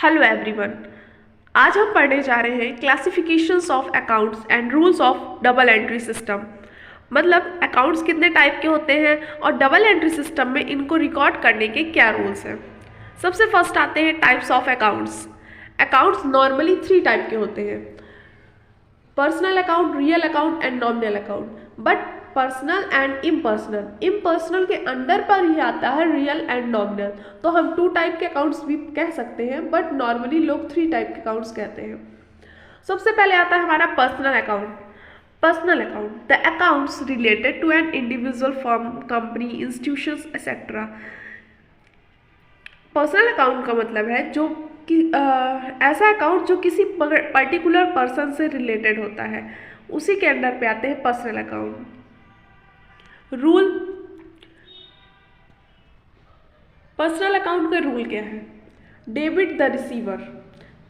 Hello everyone. आज हम पढ़ने जा रहे हैं classifications of accounts and rules of double entry system. मतलब अकाउंट्स कितने टाइप के होते हैं और डबल एंट्री सिस्टम में इनको रिकॉर्ड करने के क्या रूल्स हैं। सबसे फर्स्ट आते हैं types of accounts. Accounts normally 3 type के होते हैं: personal account, real account and nominal account. But personal and impersonal के अंडर पर ही आता है रियल एंड नॉमिनल। तो हम 2 टाइप के अकाउंट्स भी कह सकते हैं, बट नॉर्मली लोग 3 टाइप के अकाउंट्स कहते हैं। सबसे पहले आता है हमारा personal account. Personal account, the accounts related to an individual firm, company, institutions etcetera. Personal account का मतलब है जो कि ऐसा अकाउंट जो किसी पर्टिकुलर पर्सन से रिलेटेड होता है, उसी के अंडर पे आते हैं personal account. Rule, personal account का रूल क्या है? Debit the receiver,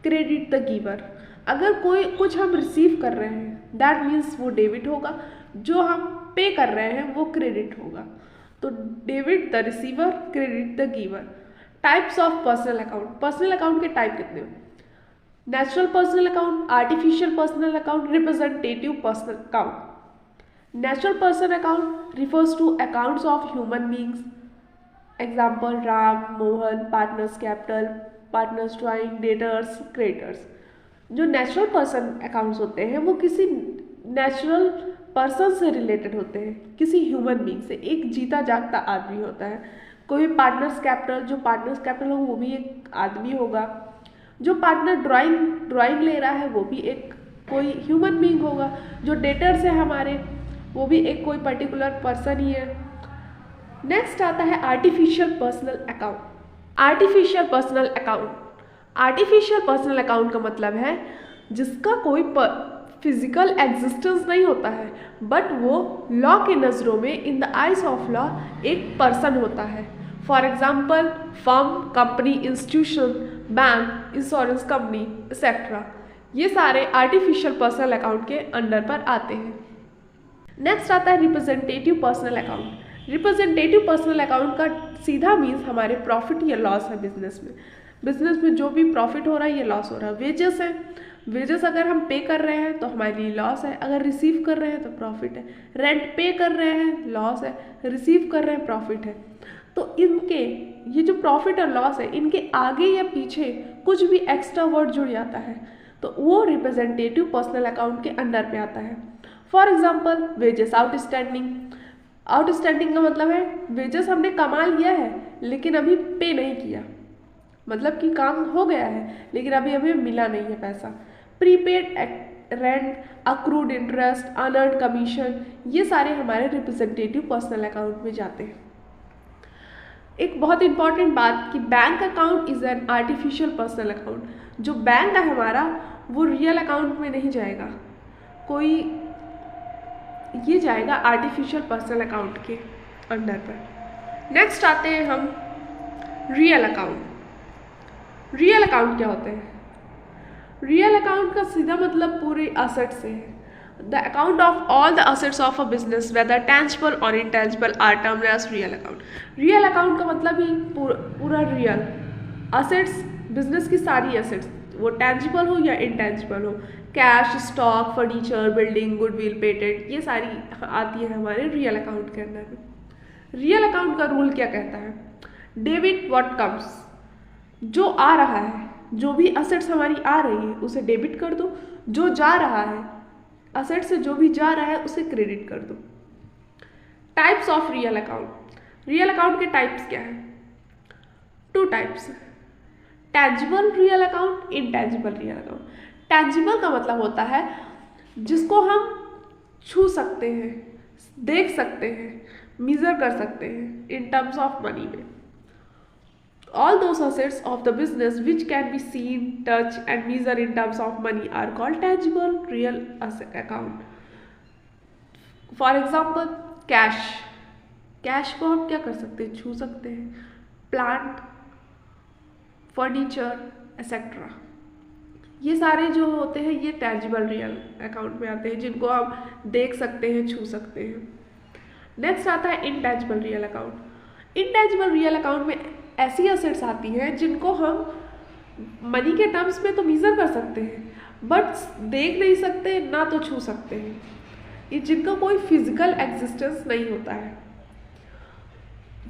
credit the giver. अगर कोई कुछ हम रिसीव कर रहे हैं दैट मीन्स वो डेबिट होगा, जो हम पे कर रहे हैं वो क्रेडिट होगा। तो debit the receiver, credit the giver. Types of personal account. Personal account के टाइप कितने? Natural personal account, artificial personal account, representative personal account. Natural personal account refers to accounts of human beings. Example: Ram, Mohan, partners capital, partners drawing, debtors, creditors. जो natural person accounts होते हैं वो किसी natural person से related होते हैं, किसी human being से। एक जीता जागता आदमी होता है। कोई पार्टनर्स कैपिटल, जो पार्टनर्स कैपिटल हो वो भी एक आदमी होगा। जो पार्टनर ड्राइंग ले रहा है वो भी एक कोई ह्यूमन बींग होगा। जो डेटर्स है हमारे, वो भी एक कोई पर्टिकुलर पर्सन ही है। नेक्स्ट आता है artificial personal account. Artificial personal account, artificial personal account का मतलब है जिसका कोई फिजिकल एग्जिस्टेंस नहीं होता है, बट वो लॉ की नज़रों में, in the eyes of law, एक पर्सन होता है। For example firm, company, institution, bank, insurance company etcetera. ये सारे आर्टिफिशियल पर्सनल अकाउंट के अंडर पर आते हैं। नेक्स्ट आता है representative personal account. Representative personal account का सीधा मीन्स हमारे प्रॉफिट या लॉस है बिजनेस में। बिजनेस में जो भी प्रॉफिट हो रहा है या लॉस हो रहा है। वेजेस है, वेजेस अगर हम पे कर रहे हैं तो हमारे लिए लॉस है, अगर रिसीव कर रहे हैं तो प्रॉफिट है। रेंट पे कर रहे हैं लॉस है, रिसीव कर रहे हैं प्रॉफिट है। तो इनके ये जो प्रॉफिट और लॉस है, इनके आगे या पीछे कुछ भी एक्स्ट्रा वर्ड जुड़ जाता है तो वो रिप्रेजेंटेटिव पर्सनल अकाउंट के अंडर पे आता है। For example wages outstanding. Outstanding का मतलब है वेजेस हमने कमा लिया है लेकिन अभी पे नहीं किया, मतलब कि काम हो गया है लेकिन अभी हमें मिला नहीं है पैसा। Prepaid rent, accrued interest, unearned commission, ये सारे हमारे रिप्रेजेंटेटिव पर्सनल अकाउंट में जाते हैं। एक बहुत इंपॉर्टेंट बात कि bank account is an artificial personal account. जो बैंक है हमारा वो रियल अकाउंट में नहीं जाएगा, कोई ये जाएगा आर्टिफिशियल पर्सनल अकाउंट के अंडर पर। नेक्स्ट आते हैं हम रियल अकाउंट। रियल अकाउंट क्या होते हैं? रियल अकाउंट का सीधा मतलब पूरे असेट से है। The account of all the assets of a business whether tangible और intangible are termed as real account. Real account का मतलब ही पूरा रियल असेट्स, बिजनेस की सारी असेट्स, वो टेंजिबल हो या इनटेंजिबल हो। Cash, stock, furniture, building, goodwill, patent, ये सारी आती है हमारे रियल अकाउंट के अंदर में। रियल अकाउंट का रूल क्या कहता है? डेबिट व्हाट कम्स, जो आ रहा है, जो भी असेट्स हमारी आ रही है उसे डेबिट कर दो, जो जा रहा है असेट से, जो भी जा रहा है उसे क्रेडिट कर दो। Types of real account. Real account के टाइप्स क्या है? 2 types, tangible real account, intangible real account. Tangible का मतलब होता है जिसको हम छू सकते हैं, देख सकते हैं, मेजर कर सकते हैं इन टर्म्स ऑफ मनी में। All those assets of the business which can be seen, touch and measure in terms of money are called tangible real asset account. For example cash, cash को हम क्या कर सकते हैं? छू सकते हैं। प्लांट, फर्नीचर एक्सेट्रा, ये सारे जो होते हैं ये टैंजिबल रियल अकाउंट में आते हैं, जिनको हम देख सकते हैं, छू सकते हैं। नेक्स्ट आता है intangible real account. Intangible real account में ऐसी असेट्स आती हैं जिनको हम मनी के टर्म्स में तो मेजर कर सकते हैं, बट देख नहीं सकते, ना तो छू सकते हैं, ये जिनका कोई फिजिकल एग्जिस्टेंस नहीं होता है।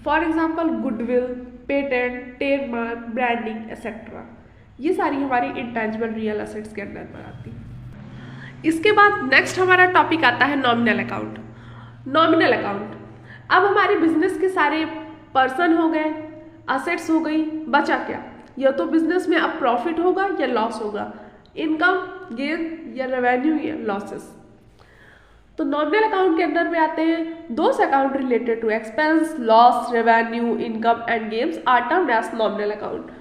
For example goodwill, patent, trademark, branding etcetera, ये सारी हमारी इंटेंजिबल रियल एसेट्स के अंडर पर आती है। इसके बाद नेक्स्ट हमारा टॉपिक आता है नॉमिनल अकाउंट। नॉमिनल अकाउंट, अब हमारे बिजनेस के सारे पर्सन हो गए, असेट्स हो गई, बचा क्या? या तो बिजनेस में अब प्रॉफिट होगा या लॉस होगा, इनकम गेन या रेवेन्यू या लॉसेस। तो नॉमिनल अकाउंट के अंदर में आते हैं those account related to expense, loss, revenue, income and gains are termed as nominal account.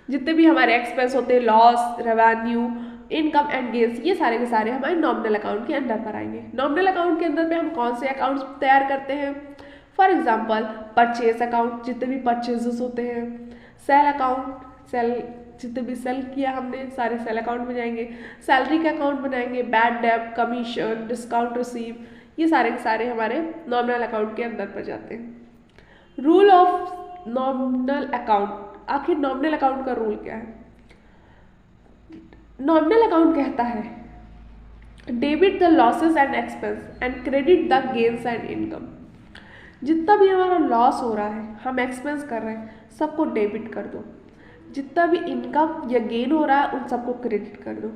जितने भी हमारे एक्सपेंस होते हैं, loss, revenue, income and gains, ये सारे के सारे हमारे नॉमिनल अकाउंट के अंदर पर आएंगे। नॉमिनल अकाउंट के अंदर में हम कौन से अकाउंट्स तैयार करते हैं? फॉर एग्जाम्पल परचेज अकाउंट, जितने भी परचेजेस होते हैं, सेल अकाउंट, सेल जितने भी सेल किया हमने सारे सेल अकाउंट में जाएंगे, सैलरी का अकाउंट बनाएंगे, bad debt, commission, discount receive, ये सारे के सारे हमारे नॉमिनल अकाउंट के अंदर पर जाते हैं। रूल ऑफ नॉमिनल अकाउंट, आखिर नॉमिनल अकाउंट का रूल क्या है? नॉमिनल अकाउंट कहता है debit the losses and expense and credit the gains and income. जितना भी हमारा लॉस हो रहा है, हम एक्सपेंस कर रहे हैं, सबको डेबिट कर दो। जितना भी इनकम या गेन हो रहा है, उन सबको क्रेडिट कर दो।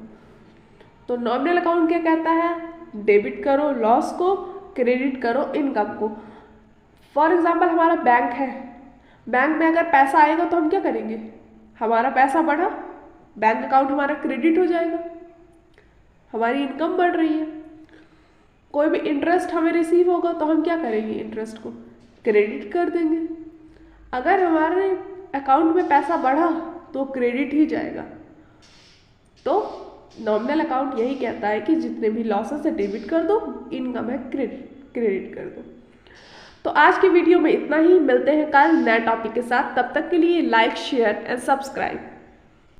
तो नॉमिनल अकाउंट क्या कहता है? डेबिट करो लॉस को, क्रेडिट करो इनकम को। फॉर एग्जाम्पल हमारा बैंक है, बैंक में अगर पैसा आएगा तो हम क्या करेंगे? हमारा पैसा बढ़ा, बैंक अकाउंट हमारा क्रेडिट हो जाएगा, हमारी इनकम बढ़ रही है। कोई भी इंटरेस्ट हमें रिसीव होगा तो हम क्या करेंगे? इंटरेस्ट को क्रेडिट कर देंगे। अगर हमारे अकाउंट में पैसा बढ़ा तो क्रेडिट ही जाएगा। तो नॉमिनल अकाउंट यही कहता है कि जितने भी लॉसेस है डेबिट कर दो, इनकम है क्रेडिट कर दो। तो आज की वीडियो में इतना ही, मिलते हैं कल नए टॉपिक के साथ। तब तक के लिए लाइक, शेयर एंड सब्सक्राइब।